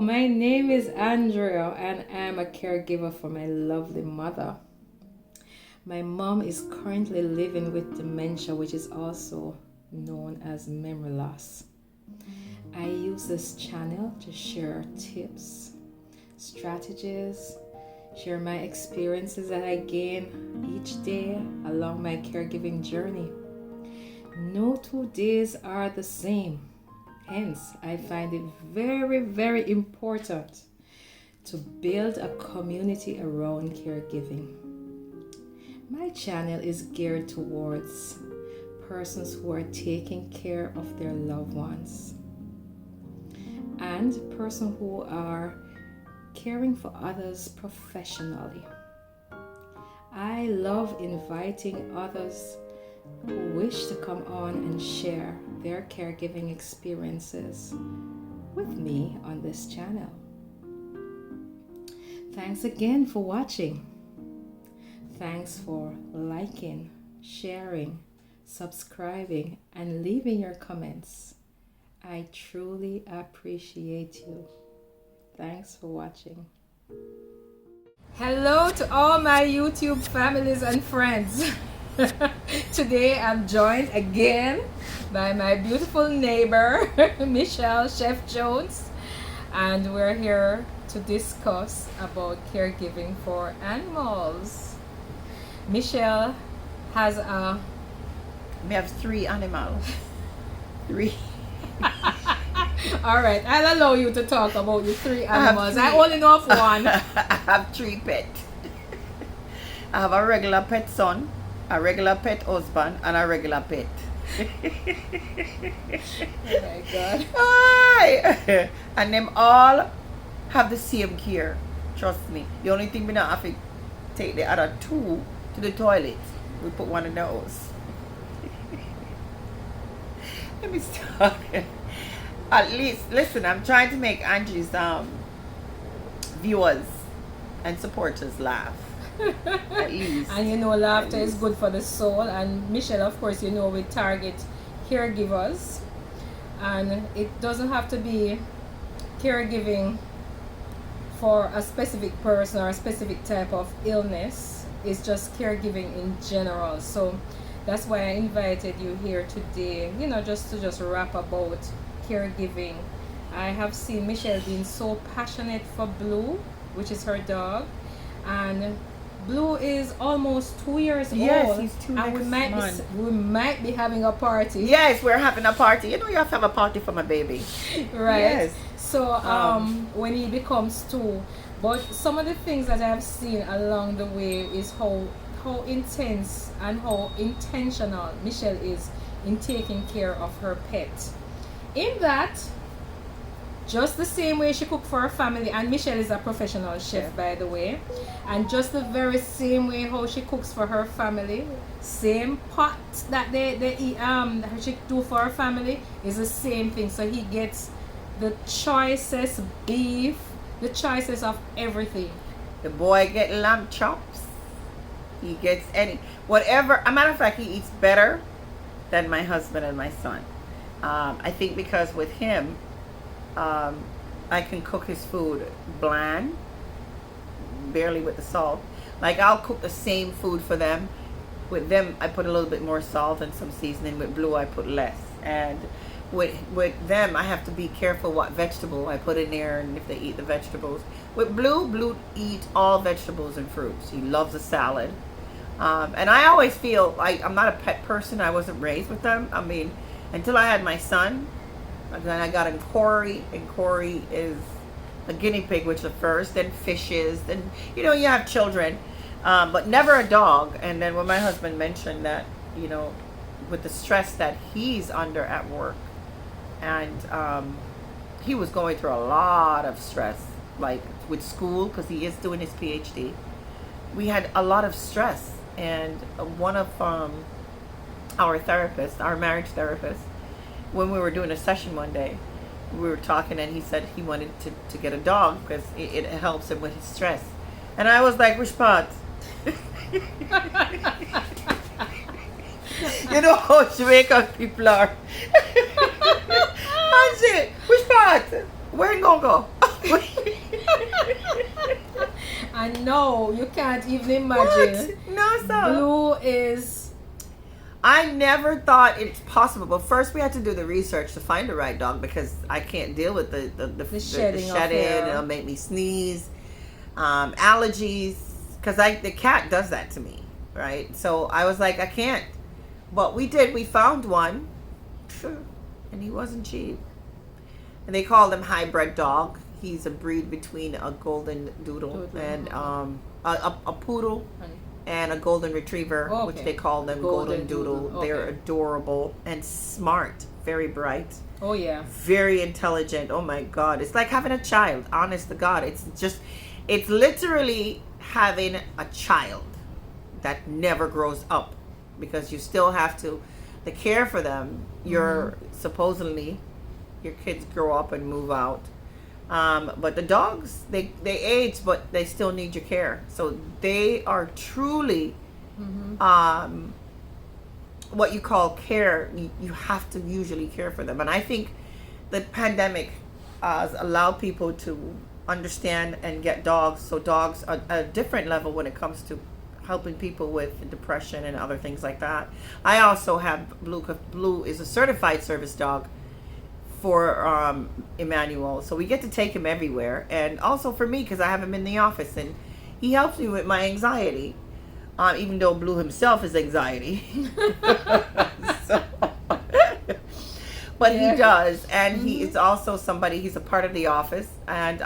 my name is Andrea and I'm a caregiver for my lovely mother. My mom is currently living with dementia, which is also known as memory loss. I use this channel to share tips, strategies, share my experiences that I gain each day along my caregiving journey. No 2 days are the same. Hence, I find it very, very important to build a community around caregiving. My channel is geared towards persons who are taking care of their loved ones and persons who are caring for others professionally. I love inviting others who wish to come on and share their caregiving experiences with me on this channel. Thanks again for watching. Thanks for liking, sharing, subscribing, and leaving your comments. I truly appreciate you. Thanks for watching. Hello to all my YouTube families and friends. Today I'm joined again by my beautiful neighbor, Michelle Chef Jones, and we're here to discuss about caregiving for animals. Michelle has We have 3 animals. 3. All right, I'll allow you to talk about your 3 animals. I only know of 1. I have 3 pets. I have a regular pet son, a regular pet husband, and a regular pet. Oh my God. Aye. And them all have the same care. Trust me. The only thing we don't have to take the other 2 to the toilet. We put one in the house. Let me start. At least, listen, I'm trying to make Angie's viewers and supporters laugh. At least. And you know, laughter is good for the soul. And Michelle, of course, you know, we target caregivers. And it doesn't have to be caregiving for a specific person or a specific type of illness. It's just caregiving in general. So that's why I invited you here today, you know, just to rap about caregiving. I have seen Michelle being so passionate for Blue, which is her dog, and Blue is almost 2 years Yes, old. he's 2 and next month. we might be having a party. Yes, we're having a party. You know, you have to have a party for my baby. Right. Yes. So when he becomes 2, but some of the things that I've seen along the way is how intense and how intentional Michelle is in taking care of her pet. In that, just the same way she cooks for her family, and Michelle is a professional chef, by the way, and just the very same way how she cooks for her family, same pot that they eat, she do for her family is the same thing. So he gets the choicest beef, the choicest of everything. The boy get lamb chops. He gets whatever. A matter of fact, he eats better than my husband and my son. I think because with him, I can cook his food bland, barely with the salt. Like, I'll cook the same food for them. With them, I put a little bit more salt and some seasoning. With Blue, I put less. And with them, I have to be careful what vegetable I put in there and if they eat the vegetables. With Blue eats all vegetables and fruits. He loves a salad. And I always feel like I'm not a pet person. I wasn't raised with them. I mean, until I had my son. Then I got in Corey, and Corey is a guinea pig, which at first, then fishes, then, you know, you have children, but never a dog. And then when my husband mentioned that, you know, with the stress that he's under at work, and he was going through a lot of stress, like with school, because he is doing his PhD. We had a lot of stress, and one of our therapists, our marriage therapist, when we were doing a session one day, we were talking, and he said he wanted to get a dog because it helps him with his stress. And I was like, which part? You know how Jamaican people are. I said, which part? Where you gonna go? I know, you can't even imagine. What? No, sir. Blue is... I never thought it's possible. But first, we had to do the research to find the right dog because I can't deal with the shedding of shedding. hair. It'll make me sneeze, allergies. Because the cat does that to me, right? So I was like, I can't. But we did. We found one, and he wasn't cheap. And they called him hybrid dog. He's a breed between a golden doodle and a poodle and a golden retriever, which they call them golden doodle. Okay. They're adorable and smart, very bright. Oh yeah. Very intelligent. Oh my God. It's like having a child. Honest to God. It's literally having a child that never grows up because you still have to care for them. You're supposedly, your kids grow up and move out. But the dogs, they age, but they still need your care. So they are truly what you call care. You have to usually care for them. And I think the pandemic has allowed people to understand and get dogs. So dogs are at a different level when it comes to helping people with depression and other things like that. I also have Blue, because Blue is a certified service dog for Emmanuel, so we get to take him everywhere, and also for me because I have him in the office and he helps me with my anxiety, even though Blue himself is anxiety. So, but he does, and he is also somebody. He's a part of the office, and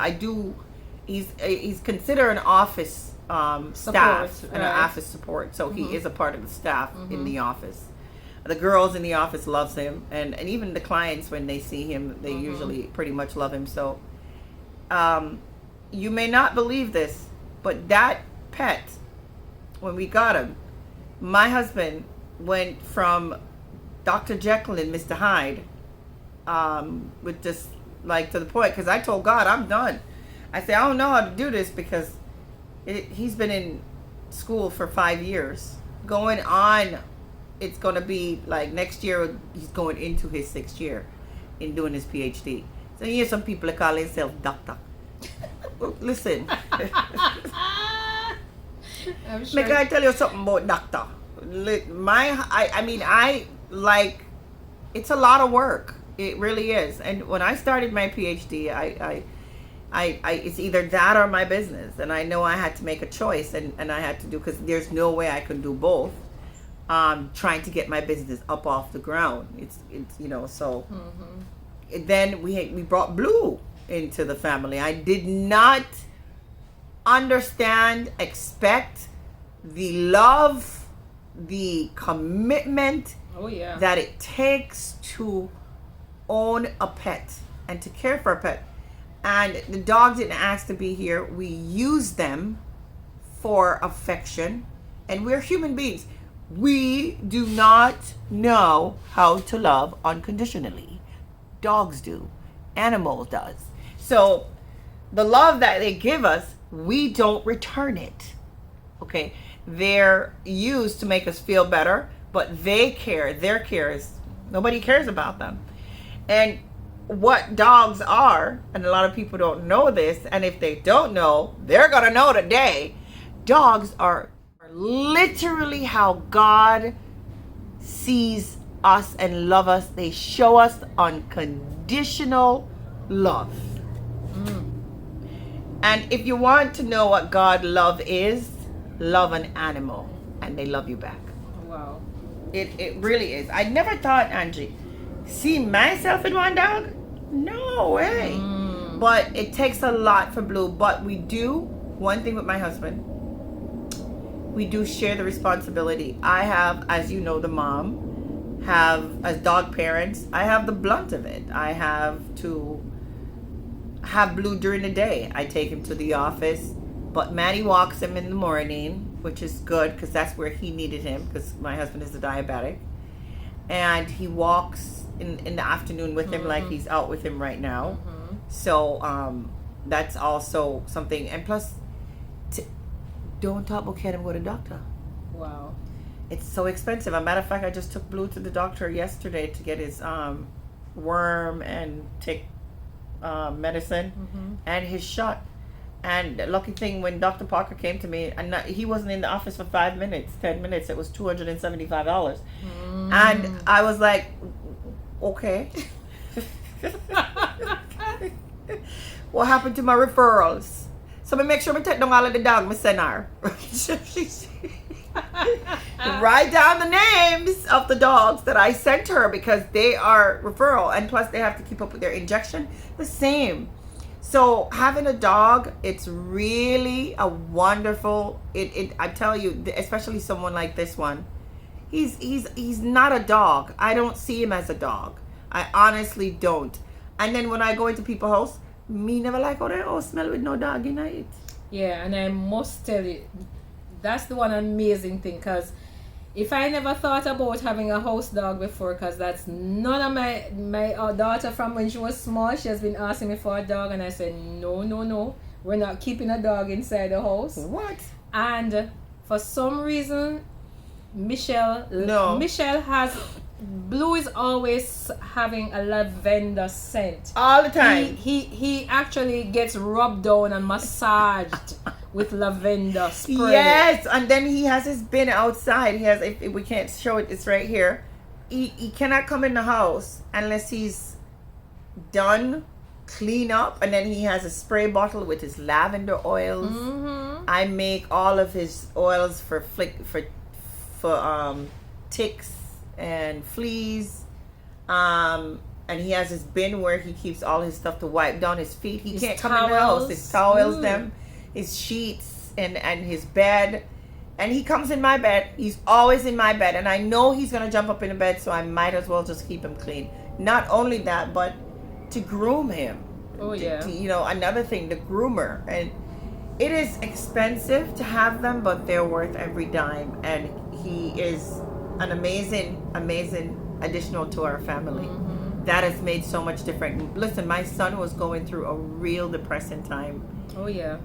he's considered an office staff and an office support, so he is a part of the staff in the office. The girls in the office loves him, and even the clients, when they see him, they usually pretty much love him. So you may not believe this, but that pet, when we got him, my husband went from Dr. Jekyll and Mr. Hyde, with just like to the point, because I told God, I'm done. I said, I don't know how to do this because he's been in school for 5 years, going on. It's going to be like next year, he's going into his 6th year in doing his PhD. So you hear some people that call themselves doctor. Listen. I'm sure. May I tell you something about doctor? I like, it's a lot of work. It really is. And when I started my PhD, I it's either that or my business. And I know I had to make a choice, and I had to do, because there's no way I could do both. Trying to get my business up off the ground. It's so then we brought Blue into the family. I did not expect the love, the commitment that it takes to own a pet and to care for a pet. And the dog didn't ask to be here. We use them for affection, and we're human beings. We do not know how to love unconditionally. Dogs do. Animals does. So the love that they give us, we don't return it. Okay? They're used to make us feel better, but they care. Their care is, nobody cares about them. And what dogs are, and a lot of people don't know this, and if they don't know, they're going to know today. Dogs are literally how God sees us and love us. They show us unconditional love. And if you want to know what God love is, love an animal and they love you back. Wow. It really is. I never thought, Angie, see myself in one dog? No way. But it takes a lot for Blue. But we do one thing with my husband. We do share the responsibility. I have, as you know, the mom, as dog parents, I have the blunt of it. I have to have Blue during the day. I take him to the office, but Maddie walks him in the morning, which is good because that's where he needed him, because my husband is a diabetic. And he walks in the afternoon with him, like he's out with him right now. So that's also something. And plus, don't talk about getting him go to the doctor. Wow. It's so expensive. As a matter of fact, I just took Blue to the doctor yesterday to get his worm and tick medicine and his shot. And the lucky thing, when Dr. Parker came to me, and he wasn't in the office for 5 minutes, 10 minutes, it was $275. And I was like, okay. What happened to my referrals? So I make sure I take down all of the dog, I send her. Write down the names of the dogs that I sent her because they are referral, and plus they have to keep up with their injection. The same. So having a dog, it's really a wonderful. I tell you, especially someone like this one, he's not a dog. I don't see him as a dog. I honestly don't. And then when I go into people's house, me never like how they all smell with no dog in it. Yeah, and I must tell you, that's the one amazing thing, because if I never thought about having a house dog before, because that's none of my daughter from when she was small, she has been asking me for a dog, and I said no, we're not keeping a dog inside the house. What? And for some reason, Michelle has, Blue is always having a lavender scent All the time. He actually gets rubbed down and massaged with lavender spray. Yes, and then he has his bin outside. He has, if we can't show it, it's right here. He cannot come in the house unless he's done clean up, and then he has a spray bottle with his lavender oils. I make all of his oils for ticks and fleas. And he has his bin where he keeps all his stuff to wipe down his feet. He can't come in the house. His towels, his sheets, and his bed. And he comes in my bed. He's always in my bed. And I know he's going to jump up in the bed, so I might as well just keep him clean. Not only that, but to groom him. Oh, yeah. Another thing, the groomer. And it is expensive to have them, but they're worth every dime. And he is an amazing additional to our family. That has made so much difference. Listen, my son was going through a real depressing time. Oh, yeah.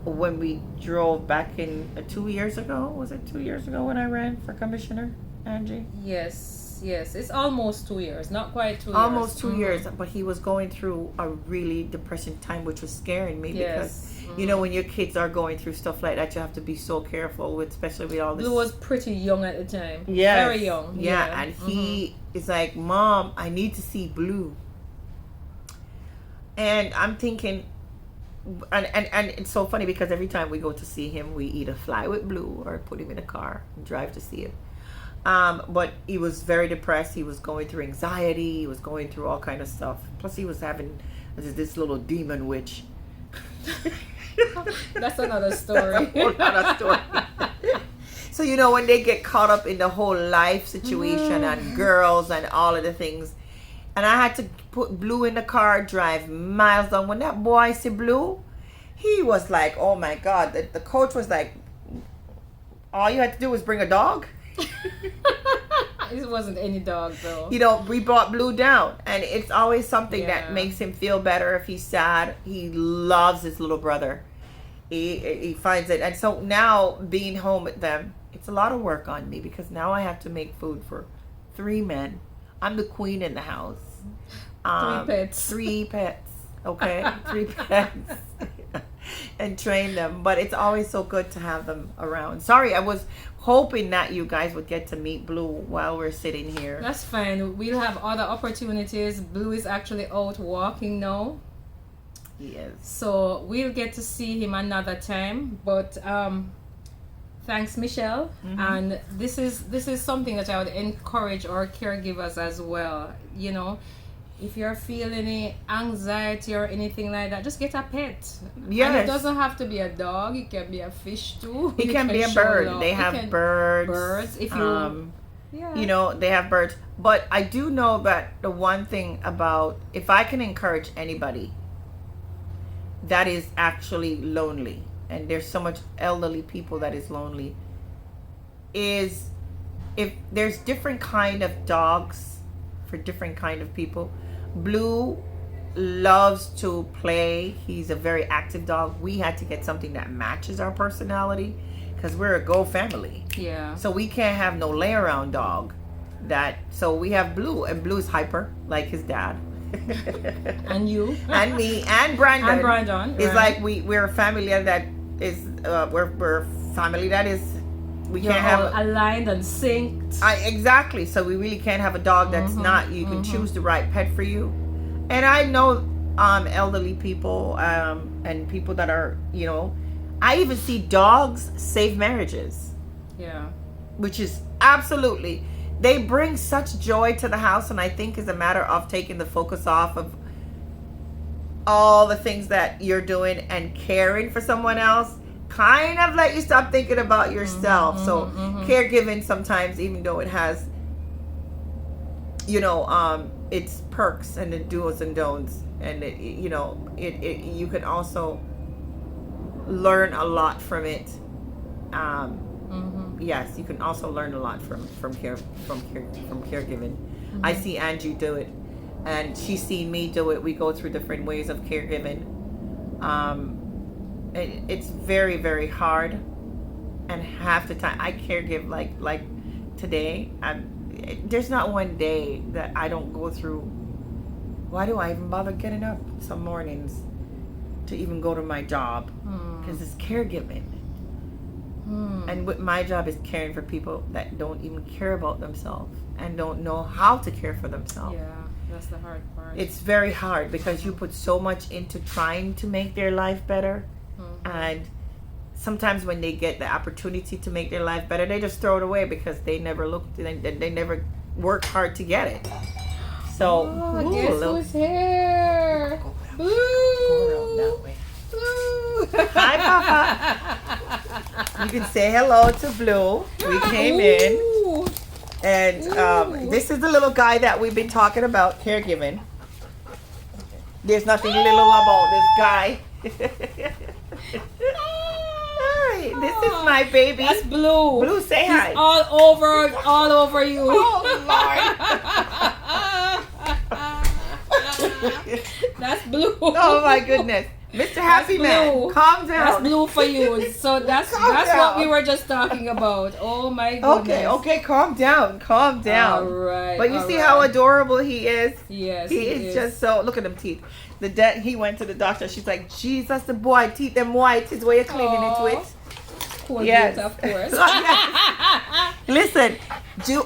When we drove back in 2 years ago. Was it 2 years ago when I ran for commissioner, Angie? Yes. It's almost 2 years. Not quite 2 years. Almost 2 years. But he was going through a really depressing time, which was scaring me because, when your kids are going through stuff like that, you have to be so careful with, especially with all this. Blue was pretty young at the time. Yes. Very young. Yeah. And he is like, Mom, I need to see Blue. And I'm thinking, and it's so funny because every time we go to see him, we either fly with Blue or put him in a car and drive to see him. But he was very depressed. He was going through anxiety. He was going through all kind of stuff. Plus, he was having this little demon witch. That's another story. Another story. So when they get caught up in the whole life situation and girls and all of the things, and I had to put Blue in the car, drive miles down. When that boy see Blue, he was like, "Oh my God!" The coach was like, "All you had to do was bring a dog." It wasn't any dog though. We brought Blue down, and it's always something that makes him feel better. If he's sad, he loves his little brother. He finds it, and so now being home with them, it's a lot of work on me because now I have to make food for 3 men. I'm the queen in the house. 3 pets. 3 pets. Okay, 3 pets. And train them, but it's always so good to have them around. Sorry, I was hoping that you guys would get to meet Blue while we're sitting here. That's fine. We'll have other opportunities. Blue is actually out walking now. Yes. So we'll get to see him another time. But thanks, Michelle. And this is something that I would encourage our caregivers as well. If you're feeling any anxiety or anything like that, just get a pet. Yes. And it doesn't have to be a dog. It can be a fish too. It can be a bird. They have birds. Birds. If you, they have birds. But I do know that the one thing about, if I can encourage anybody that is actually lonely, and there's so much elderly people that is lonely, is if there's different kind of dogs for different kind of people. Blue loves to play. He's a very active dog. We had to get something that matches our personality because we're a go family. Yeah. So we can't have no lay around dog. So we have Blue, and Blue's hyper like his dad. And you. And me and Brandon. And Brandon. It's right. like we're a family that is we're family that is we You're can't all have aligned and synced. exactly. So we really can't have a dog that's not. You can choose the right pet for you. And I know elderly people and people that are, you know, I even see dogs save marriages. Yeah. Which is absolutely, they bring such joy to the house, and I think is a matter of taking the focus off of all the things that you're doing and caring for someone else. Kind of let you stop thinking about yourself. So caregiving sometimes, even though it has, you know, its perks and the do's and don'ts, and it, you know, it you can also learn a lot from it. Yes, you can also learn a lot from caregiving. I see Angie do it, and she's seen me do it. We go through different ways of caregiving. It's very, very hard, and half the time I caregive like today. There's not one day that I don't go through. Why do I even bother getting up some mornings to even go to my job? Because it's caregiving. And what my job is caring for people that don't even care about themselves and don't know how to care for themselves. Yeah, that's the hard part. It's very hard because you put so much into trying to make their life better, and sometimes when they get the opportunity to make their life better, they just throw it away because they never looked, they never worked hard to get it. So, guess who's here? Go around that way. Hi, Papa. You can say hello to Blue. We came in, and this is the little guy that we've been talking about caregiving. There's nothing little about this guy. Hi, this is my baby. That's Blue. Blue, say He's hi. all over you. Oh Lord. That's Blue. Oh my goodness. Mr. Happy Man, calm down. That's Blue for you. So that's what we were just talking about. Oh my goodness. Okay, calm down. All right. But you see how adorable he is? Yes, he is just so. Look at them teeth. He went to the doctor. She's like, Jesus, the boy teeth them white is where you're cleaning it with. Yes, of course. Listen,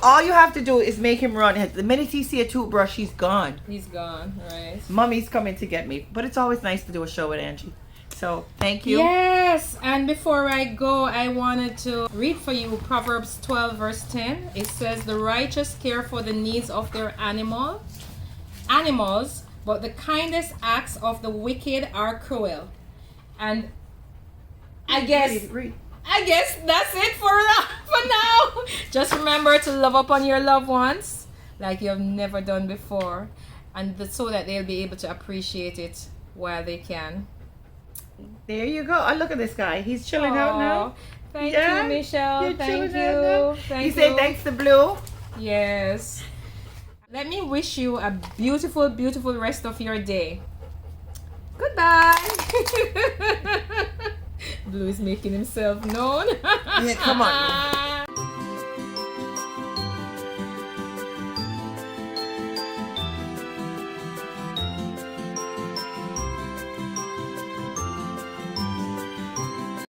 all you have to do is make him run. The minute he see a toothbrush, he's gone. He's gone, right? Mommy's coming to get me. But it's always nice to do a show with Angie. So, thank you. Yes, and before I go, I wanted to read for you Proverbs 12 verse 10. It says, the righteous care for the needs of their animals, but the kindest acts of the wicked are cruel. And I guess that's it for now. Just remember to love upon your loved ones like you have never done before, and so that they'll be able to appreciate it while they can. There you go. Oh, look at this guy. He's chilling out now. Thank you, Michelle. Thank you. You say thanks to Blue? Yes. Let me wish you a beautiful, beautiful rest of your day. Goodbye. Blue is making himself known. Yeah, come on.